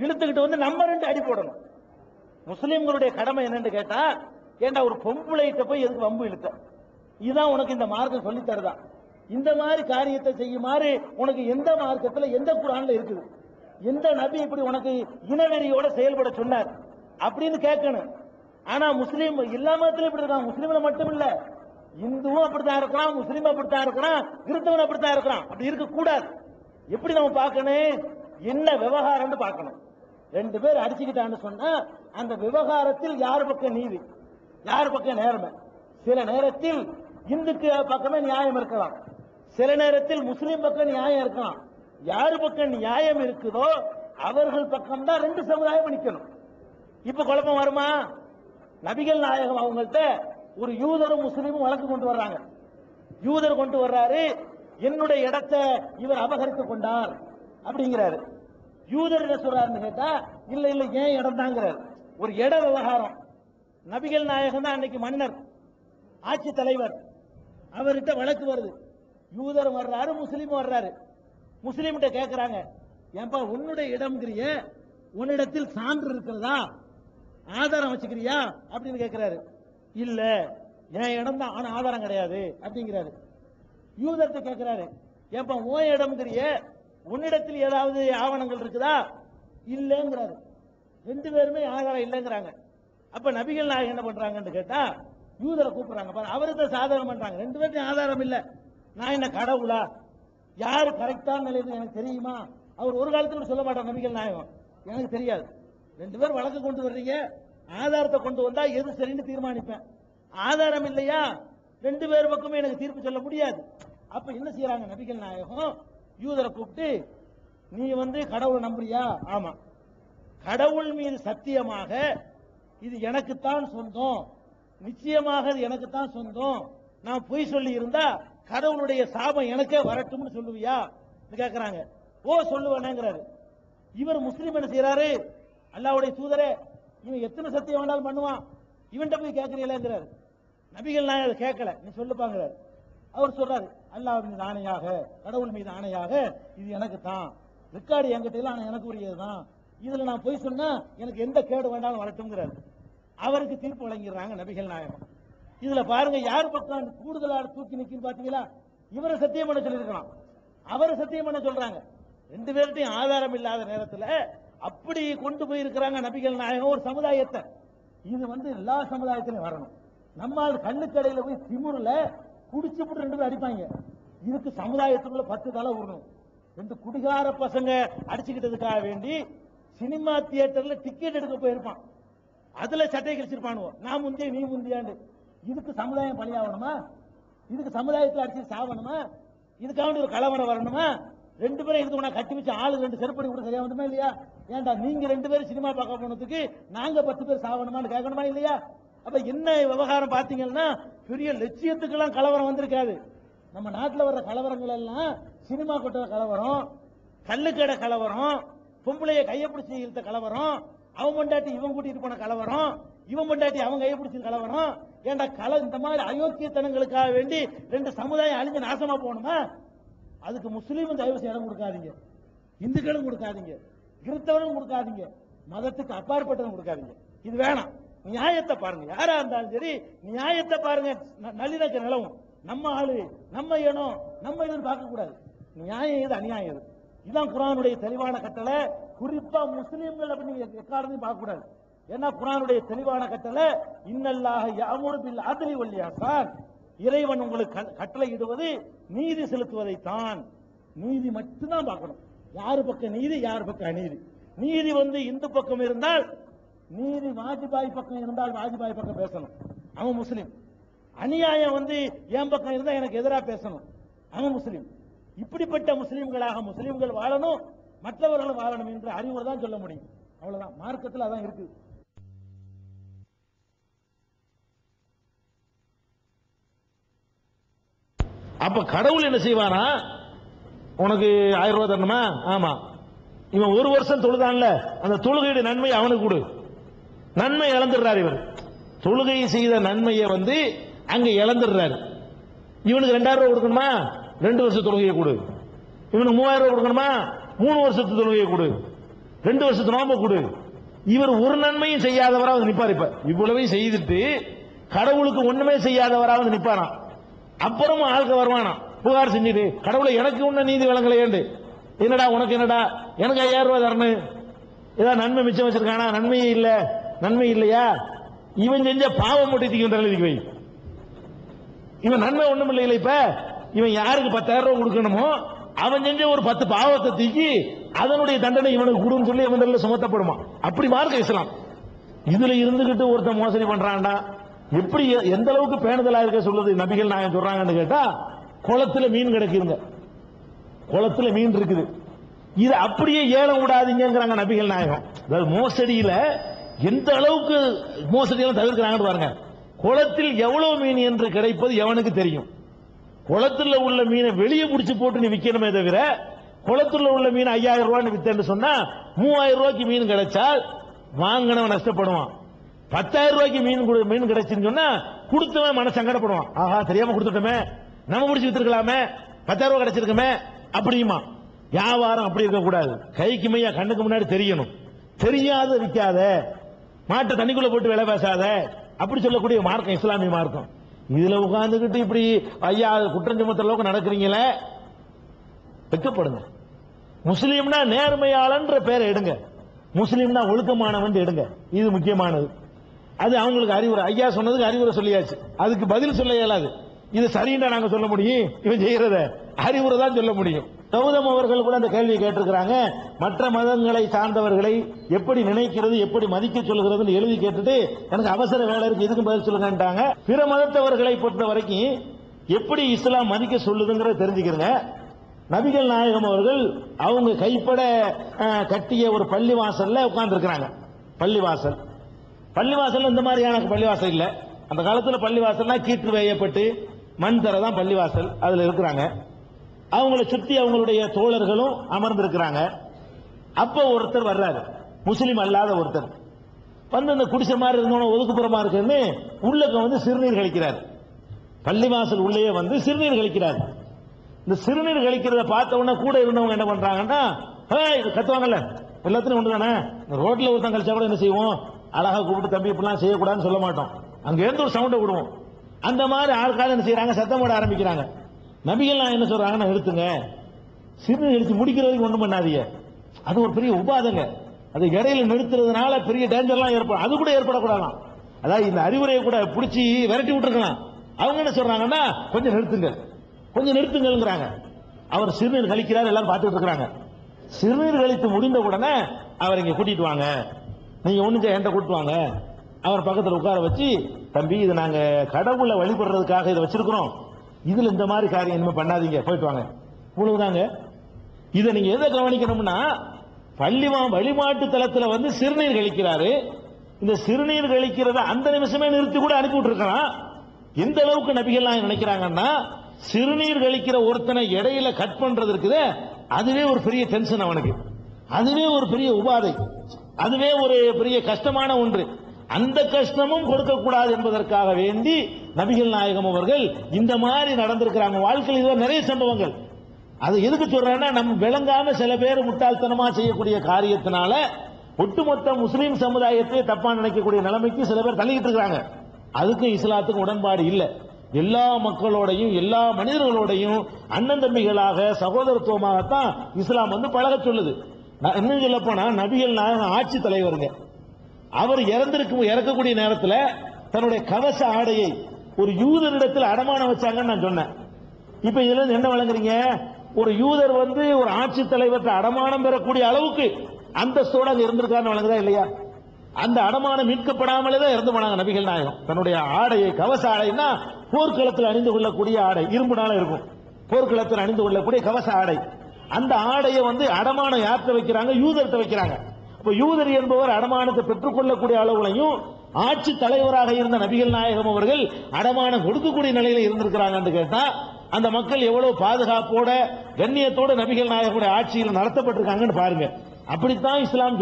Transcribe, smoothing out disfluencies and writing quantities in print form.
இழுத்துக்கிட்டு வந்து நம்ம 2 அடி போடணும். முஸ்லிம்களுடைய கடமை என்னன்னு கேட்டா, ஏண்டா ஒரு பொம்பளைகிட்ட போய் எதுக்கு வம்பு இழுக்க? இதுதான் உனக்கு இந்த மார்க்கம் சொல்லி தருதா? இந்த மாதிரி காரியத்தை செய்யுமாறு உனக்கு எந்த மார்க்கத்தில் எந்த குர்ஆன்ல இருக்குது? எந்த நபி இப்படி உனக்கு இனவெறியோட செயல்பட சொன்னார் அப்படின்னு கேட்கணும். ஆனா முஸ்லீம் எல்லா மதத்திலும் இப்படி இருக்கான். முஸ்லீம்ல மட்டும் இல்ல, இந்துவும் அப்படித்தான் இருக்கிறான், முஸ்லீம் அப்படித்தான் இருக்கிறான், கிறிஸ்தவன் அப்படித்தான் இருக்கிறான். அப்படி இருக்க கூடாது. எப்படி நம்ம பார்க்கணும்? என்ன விவகாரம்னு பார்க்கணும். 2 பேர் அடிச்சுக்கிட்டான்னு சொன்னா அந்த விவகாரத்தில் யார் பக்கம் நீதி, யார் பக்கம் நேர்மை? சில நேரத்தில் இந்துக்கு பக்கமே நியாயம் இருக்கலாம், சில நேரத்தில் முஸ்லீம் பக்கம் நியாயம் இருக்கலாம். யார் பக்கம் நியாயம் இருக்குதோ அவர்கள் பக்கம் தான் 2 சமுதாயம் நிக்கணும். இப்ப குழப்பம் வருமா? நபிகள் நாயகம் அவங்கள்ட்ட ஒரு யூதரும் முஸ்லீமும் வழக்கு கொண்டு வர்றாங்க. யூதர் கொண்டு வர்றாரு, என்னுடைய இடத்தை இவர் அபகரித்துக் கொண்டார் அப்படிங்கிறாரு. யூதர் என்ன சொல்றாருன்னு கேட்டா, இல்ல இல்ல ஏன் இடம் தாங்கிறாரு. ஒரு இட விவகாரம். நபிகள் நாயகம் தான் அன்னைக்கு மன்னர், ஆட்சி தலைவர். அவர்கிட்ட வழக்கு வருது. யூதர் வர்றாரு, முஸ்லீம் வர்றாரு. முஸ்லீம்கிட்ட கேட்கிறாங்க, ஏன்பா உன்னுடைய இடம்ங்கிறிய, உன்னிடத்தில் சான்று இருக்கிறதா, ஆதாரம் வச்சுக்கிறியா அப்படின்னு கேட்கிறாரு. இல்ல என் இடம் தான், ஆனா ஆதாரம் கிடையாது அப்படிங்கிறாரு. யூதர்கிட்ட கேட்கிறாரு, ஏன்பா உன் இடம்ங்கிறிய, உன்னிடத்தில் ஏதாவது ஆவணங்கள் இருக்குதா? இல்லங்கிறாரு. 2 பேருமே ஆதாரம் இல்லைங்கிறாங்க. அப்ப நபிகள் நாயகம் என்ன பண்றாங்கன்னு கேட்டா, யூதரை கூப்பிடுறாங்க. பாரு, அவருக்கு சாதகம் பண்றாங்க. 2 பேருக்கும் ஆதாரம் இல்ல. நான் என்ன கடவுளா? யாரு கரெக்டான நிலையில் எனக்கு தெரியுமா? அவர் ஒரு காலத்தில் சொல்ல மாட்டார் நபிகள் நாயகம், எனக்கு தெரியாது. 2 பேர் வழக்கு கொண்டு வர்றீங்க, ஆதாரத்தை கொண்டு வந்தா எது சரின்னு தீர்மானிப்பேன். ஆதாரம் இல்லையா, 2 பேர் பக்கமே எனக்கு தீர்ப்பு சொல்ல முடியாது. அப்ப என்ன செய்யறாங்க நபிகள் நாயகம், யூதரை கூப்பிட்டு, நீ கடவுளை நம்புறியா? ஆமா. கடவுள் மீது சத்தியமாக இது எனக்குத்தான் சொந்தம், நிச்சயமாக இது எனக்குத்தான் சொந்தம், நான் பொய் சொல்லி இருந்தா கடவுளுடைய சாபம் எனக்கே வரட்டும்னு சொல்லுவியா கேட்கிறாங்க. ஓ சொல்லுவேனேங்கிறாரு. இவர் முஸ்லீம் என்ன செய்யறாரு, அல்லாஹ்வுடைய தூதரே இவன் எத்தனை சத்தியம் வேண்டாலும் பண்ணுவான், இவன்கிட்ட போய் கேட்கறீங்களேங்கிறாரு. நபிகள் நாயகம் அதை கேட்கல, நீ சொல்லுப்பாங்கிறாரு. அவர் சொல்றாரு, அல்லாஹ் மீது ஆணையாக, கடவுள் மீது ஆணையாக இது எனக்கு தான், ரெக்கார்டு என்கிட்ட இல்ல, ஆனா எனக்கு உரியதுதான், இதுல நான் போய் சொன்னா எனக்கு எந்த கேடு வேண்டாலும் வரட்டும்ங்கிறாரு. அவருக்கு தீர்ப்பு வழங்கிடுறாங்க நபிகள் நாயகம். இதுல பாருங்க யார் பக்கம் கூடுதலாக தூக்கி நிற்கும் பாத்தீங்களா? இவரை சத்தியம் பண்ண சொல்லியிருக்கலாம், அவரை சத்தியம் பண்ண சொல்றாங்க. 2 பேர்ட்டையும் ஆதாரம் இல்லாத நேரத்தில் அப்படி கொண்டு போய் இருக்கிறாங்க நபிகள் நாயகம் ஒரு சமுதாயத்தை. இது எல்லா சமுதாயத்திலும் வரணும். நம்ம கண்ணுக்கடையில போய் திமுறல குடிச்சு போட்டு 2 பேர் அடிப்பாங்க. இதுக்கு சமுதாயத்துக்குள்ள 10 தலை உருணும். 2 குடிகார பசங்க அடிச்சுக்கிட்டதுக்காக வேண்டி சினிமா தியேட்டர்ல டிக்கெட் எடுக்க போயிருப்பான், அதுல சட்டை கிழிச்சிருப்பானுவோ, நான் முந்திய நீ முந்தியாண்டு. இதுக்கு சமுதாயம் பலியாகணுமா? இதுக்கு சமுதாயத்தில் அடிச்சு சாவணுமா? இதுக்காக ஒரு கலவரம் வரணுமா? 2 பேரும் இதுக்கு உன கட்டி வச்சு ஆளு 2 செருப்படி கூட சரியா வந்துமா இல்லையா? ஏன்டா நீங்க 2 பேரும் சினிமா பார்க்க போனதுக்கு நாங்க 10 பேர் சாவணுமான்னு கேட்கணுமா இல்லையா? அப்ப என்ன விவகாரம் பாத்தீங்கன்னா, பெரிய லட்சியத்துக்கெல்லாம் கலவரம் வந்திருக்காது. நம்ம நாட்டில் வர்ற கலவரங்கள் எல்லாம் சினிமா கொட்டுற கலவரம், கள்ளுக்கடை கலவரம், பொம்பளைய கையை பிடிச்சி இழுத்த கலவரம், அவன் பொண்டாட்டி இவன் கூட்டிட்டு போன கலவரம், இவன் பொண்டாட்டி அவன் கையை பிடிச்ச கலவரம். ஏண்டா இந்த மாதிரி அயோக்கியத்தனங்களுக்காக வேண்டி 2 சமுதாயம் அழிஞ்சு நாசமா போகணுமா? அதுக்கு முஸ்லீமும் தயவு செய்ய இடம் கொடுக்காதீங்க, இந்துக்களும் கொடுக்காதீங்க, கிறிஸ்தவனும் கொடுக்காதீங்க, மதத்துக்கு அப்பாற்பட்டதும் கொடுக்காதீங்க. இது வேணாம். நியாயத்தை பாருங்க, யாரா இருந்தாலும் சரி நியாயத்தை பாருங்க. நல்லிணக்க நிலவும். நம்ம ஆளு, நம்ம இனம், நம்ம இதுன்னு பார்க்க கூடாது. நியாயம் இது, அநியாயம் இது. இதுதான் குர்ஆனுடைய தெளிவான கட்டளை. குறிப்பா முஸ்லீம்கள் அப்படின்னு எக்காரணத்தையும் பார்க்க கூடாது. ஏன்னா குர்ஆனுடைய தெளிவான கட்டளை, இன்னல்லாஹ யஅமுரு பில் அத்லி வல் இஹ்சான், இறைவன் உங்களுக்கு கட்டளை இடுவது நீதி செலுத்துவதை தான். நீதி மட்டும்தான் பார்க்கணும். யாரு பக்கம் நீதி, யாரு பக்கம் அநீதி. நீதி இந்து பக்கம் இருந்தால் நீதி, வாஜ்பாய் பக்கம் இருந்தால் வாஜ்பாய் பக்கம் பேசணும், அவன் முஸ்லீம். அநியாயம் என் பக்கம் இருந்தா எனக்கு எதிராக பேசணும், அவன் முஸ்லீம். இப்படிப்பட்ட முஸ்லீம்களாக முஸ்லீம்கள் வாழணும், மற்றவர்களும் வாழணும் என்ற அறிவுரை தான் சொல்ல முடியும். அவ்வளவுதான், மார்க்கத்தில் அதான் இருக்கு. அப்ப கடவுள் என்ன செய்வானா, உனக்கு 1000 ரூபாய் தரணுமா? ஆமா. இவன் 1 வருஷம் தொழுதான்ல, அந்த தொழுகையுடைய நன்மை அவனுக்கு கொடு. நன்மை இழந்துடுறாரு இவர். தொழுகை செய்த நன்மையை அங்க இழந்துடுறாரு. இவனுக்கு 2000 ரூபாய் கொடுக்கணுமா? 2 வருஷம் தொழுகையை கொடு. இவனுக்கு 3000 ரூபாய் கொடுக்கணுமா? 3 வருஷத்து தொழுகையை கொடு. 2 வருஷத்து நோம்ப கொடு. இவர் ஒரு நன்மையும் செய்யாதவராவது நிப்பார். இப்ப இவ்வளவையும் செய்துட்டு கடவுளுக்கு ஒண்ணுமே செய்யாதவராவது நிப்பாராம். அப்புறமும் ஆள்க வருவானா புகார் செஞ்சுட்டு, கடவுளை எனக்கு ஒண்ணு நீதி வழங்கலையேண்டு, என்னடா உனக்கு என்னடா, எனக்கு 5000 ரூபாய் தரணும், ஏதாவது நன்மை மிச்சம் வச்சிருக்கானா, நன்மையே இல்ல, நன்மை இல்லையா, இவன் செஞ்ச பாவம் மட்டும் எழுதி வை. இவன் நன்மை ஒண்ணும் இல்லை. இப்ப இவன் யாருக்கு 10,000 ரூபாய் கொடுக்கணுமோ அவன் செஞ்ச ஒரு 10 பாவத்தை தூக்கி அதனுடைய தண்டனை இவனுக்கு கொடுன்னு சொல்லி இவன் சுமத்தப்படுமா. அப்படி மார்க்க இஸ்லாம். இதுல இருந்துகிட்டு ஒருத்தன் மோசடி பண்றான்டா, எப்படி எந்த அளவுக்கு பேணுதலா இருக்க சொல்லுது நபிகள் நாயகம் சொல்றாங்கன்னு கேட்டா, குளத்துல மீன் கிடைக்குதுங்க, குளத்துல மீன் இருக்குது, இது அப்படியே ஏலம் விடாதீங்கிறாங்க நபிகள் நாயகம். அதாவது மோசடியில எந்த அளவுக்கு மோசடியெல்லாம் தவிர்க்கிறாங்கன்னு பாருங்க. குளத்தில் எவ்வளவு மீன் என்று கிடைப்பது எவனுக்கு தெரியும். குளத்துல உள்ள மீனை வெளியே பிடிச்சு போட்டு நீ விற்கணுமே தவிர, குளத்துல உள்ள மீன் 5000 ரூபாய் வித்தேன்னு சொன்னா 3000 ரூபாய்க்கு மீன் கிடைச்சால் வாங்கினவன் நஷ்டப்படுவான். 10,000 ரூபாய்க்கு மீன் கிடைச்சுன்னு சொன்னா கொடுத்தவன் மன சங்கடப்படுவான். ஆஹா தெரியாம கொடுத்துட்டோமே, நம்ம பிடிச்சி வித்துருக்கலாமே, 10,000 ரூபாய் கிடைச்சிருக்கமே அப்படியுமா. வியாபாரம் அப்படி இருக்க கூடாது. கைக்கு மையா கண்ணுக்கு முன்னாடி தெரியணும். தெரியாத விற்காத, மாட்டை தண்ணிக்குள்ள போட்டு விலை பேசாத, அப்படி சொல்லக்கூடிய மார்க்கம் இஸ்லாமிய மார்க்கம். இதுல உட்கார்ந்துகிட்டு இப்படி ஐயா குற்றம் சுமத்துற அளவுக்கு நடக்கிறீங்களே, வெட்கப்படுங்க. முஸ்லீம்னா நேர்மையாளன்ற பேரை எடுங்க, முஸ்லீம்னா ஒழுக்கமானவன் எடுங்க. இது முக்கியமானது. அது அவங்களுக்கு அறிவுரை. ஐயா சொன்னதுக்கு அறிவுரை சொல்லியாச்சு, அதுக்கு பதில் சொல்ல இயலாது. இது சரின்னா நாங்க சொல்ல முடியும், இவன் செய்யறத அறிவுரை தான் சொல்ல முடியும். கௌதம் அவர்கள் கூட அந்த கேள்வியை கேட்டிருக்கிறாங்க. மற்ற மதங்களை சார்ந்தவர்களை எப்படி நினைக்கிறது, எப்படி மதிக்க சொல்லுகிறதுன்னு எழுதி கேட்டுட்டு எனக்கு அவசர வேலை இருக்கு, இதுக்கு பதில் சொல்லுங்கன்ட்டாங்க. பிற மதத்தவர்களை பொறுத்த வரைக்கும் எப்படி இஸ்லாம் மதிக்க சொல்லுதுங்கிறத தெரிஞ்சுக்கிறங்க. நபிகள் நாயகம் அவர்கள் அவங்க கைப்பட கட்டிய ஒரு பள்ளிவாசல்ல உட்கார்ந்து இருக்கிறாங்க. பள்ளிவாசல் இந்த மாதிரியான பள்ளிவாசல் இல்ல. அந்த காலத்துல பள்ளிவாசல்னா கீற்று வேயப்பட்டு மண் தரதான் பள்ளிவாசல். அதுல இருக்கிறாங்க. அவங்களை சுத்தி அவங்களுடைய தோழர்களும் அமர்ந்திருக்கிறாங்க. அப்ப ஒருத்தர் வர்றாரு, முஸ்லீம் அல்லாத ஒருத்தர் வந்து அந்த குடிசை மாதிரி இருந்தவன ஒதுக்குப்புறமா இருக்குன்னு உள்ளக்க வந்து சிறுநீர் கழிக்கிறார். பள்ளிவாசல் உள்ளே வந்து சிறுநீர் கழிக்கிறார். இந்த சிறுநீர் கழிக்கிறத பார்த்த உடனே கூட இருந்தவங்க என்ன பண்றாங்கன்னா, கத்துவாங்கல்ல, எல்லாத்தையும் ஒன்று தானே, ரோட்ல ஒருத்தன் கழிச்சா கூட என்ன செய்வோம், அழகா கூப்பிட்டு தம்பி இப்படிலாம் செய்யக்கூடாதுன்னு சொல்ல மாட்டோம், அங்க இருந்து ஒரு சவுண்டை விடுவோம். அந்த மாதிரி ஆட்கால என்ன செய்யறாங்க, சத்தம் போட ஆரம்பிக்கிறாங்க. நபிகள் என்ன சொல்றாங்க, நிறுத்துங்க, சிறுநீர் கழிச்சு முடிக்கிற வரைக்கும் ஒண்ணும் பண்ணாதீங்க, அது ஒரு பெரிய உபாதங்க, அது இடையில நிறுத்துறதுனால பெரிய டேஞ்சர்லாம் ஏற்படும், அது கூட ஏற்படக்கூடாதான். அதாவது இந்த அறிவுரையை கூட பிடிச்சி விரட்டி விட்டுருக்கலாம். அவங்க என்ன சொல்றாங்கன்னா, கொஞ்சம் நிறுத்துங்கிறாங்க. அவர் சிறுநீர் கழிக்கிறார், எல்லாரும் பார்த்துட்டு இருக்காங்க. சிறுநீர் கழித்து முடிந்த உடனே அவர் இங்க கூட்டிட்டு வாங்க, நீங்க ஒண்ணு என்கிட்ட கூட்டிட்டு வாங்க. அவர் பக்கத்தில் உட்கார வச்சு, தம்பி இது நாங்க கடவுளை வழிபடுறதுக்காக இதை வச்சிருக்கிறோம், இதுல இந்த மாதிரி காரியம் இனிமே பண்ணாதீங்க, போயிட்டு வாங்க. இவ்வளவுதாங்க. இதை நீங்க எதை கவனிக்கணும்னா, வழிபாட்டு தலத்துல வந்து சிறுநீர் கழிக்கிறாரு. இந்த சிறுநீர் கழிக்கிறத அந்த நிமிஷமே நிறுத்தி கூட அனுப்பி விட்டுருக்கலாம். எந்த அளவுக்கு நபிகள் நினைக்கிறாங்கன்னா, சிறுநீர் கழிக்கிற ஒருத்தனை இடையில கட் பண்றது இருக்குது, அதுவே ஒரு பெரிய டென்ஷன் அவனுக்கு, அதுவே ஒரு பெரிய உபாதை, அதுவே ஒரு பெரிய கஷ்டமான ஒன்று. அந்த கஷ்டமும் கொடுக்கக்கூடாது என்பதற்காக வேண்டி நபிகள் நாயகம் அவர்கள் இந்த மாதிரி நடந்திருக்கிறாங்க. வாழ்க்கையில் இதுவரை நிறைய சம்பவங்கள். அது எதுக்கு சொல்றேன்னா, நம்ம விளங்காம சில பேர் முட்டாள்தனமா செய்யக்கூடிய காரியத்தினால ஒட்டுமொத்த முஸ்லீம் சமுதாயத்தை தப்பா நினைக்கக்கூடிய நிலைமைக்கு சில பேர் தள்ளிக்கிட்டு இருக்காங்க. அதுக்கு இஸ்லாத்துக்கு உடன்பாடு இல்லை. எல்லா மக்களோடையும் எல்லா மனிதர்களோடையும் அண்ணன் தம்பிகளாக சகோதரத்துவமாகத்தான் இஸ்லாம் வந்து பழக சொல்லுது. இன்னும் சொல்ல போனா, நபிகள் நாயகம் ஆட்சி தலைவருங்க. அவர் இறக்கக்கூடிய நேரத்தில் தன்னுடைய கவச ஆடையை ஒரு யூதரிடத்தில் அடமானம் வச்சாங்கன்னு நான் சொன்னேன். இப்ப இதுல இருந்து என்ன வழங்குறீங்க, ஒரு யூதர் வந்து ஒரு ஆட்சி தலைவர்கிட்ட அடமானம் பெறக்கூடிய அளவுக்கு அந்தஸ்தோட அங்க இருந்திருக்காருன்னு வழங்குதா இல்லையா? அந்த அடமானம் மீட்கப்படாமலே தான் இறந்து போனாங்க நபிகள் நாயகம். தன்னுடைய ஆடையை, கவச ஆடைன்னா போர்க்களத்தில் அணிந்து கொள்ளக்கூடிய ஆடை, இரும்புனால இருக்கும், போர்க்களத்தில் அணிந்து கொள்ளக்கூடிய கவச ஆடை. அந்த ஆடையை வந்து அடமானம் யார்கிட்ட வைக்கிறாங்க, யூதர்கிட்ட வைக்கிறாங்க. இப்ப யூதர் என்பவர் அடமானத்தை பெற்றுக் கொள்ளக்கூடிய அளவுலையும் ஆட்சி தலைவராக இருந்த நபிகள் நாயகம் அவர்கள் அடமானம் கொடுக்கக்கூடிய நிலையில இருந்திருக்கிறாங்க கேட்டா, அந்த மக்கள் எவ்வளவு பாதுகாப்போட கண்ணியத்தோட நபிகள் நாயகமுடைய ஆட்சியில் நடத்தப்பட்டிருக்காங்கன்னு பாருங்க. அப்படித்தான் இஸ்லாம்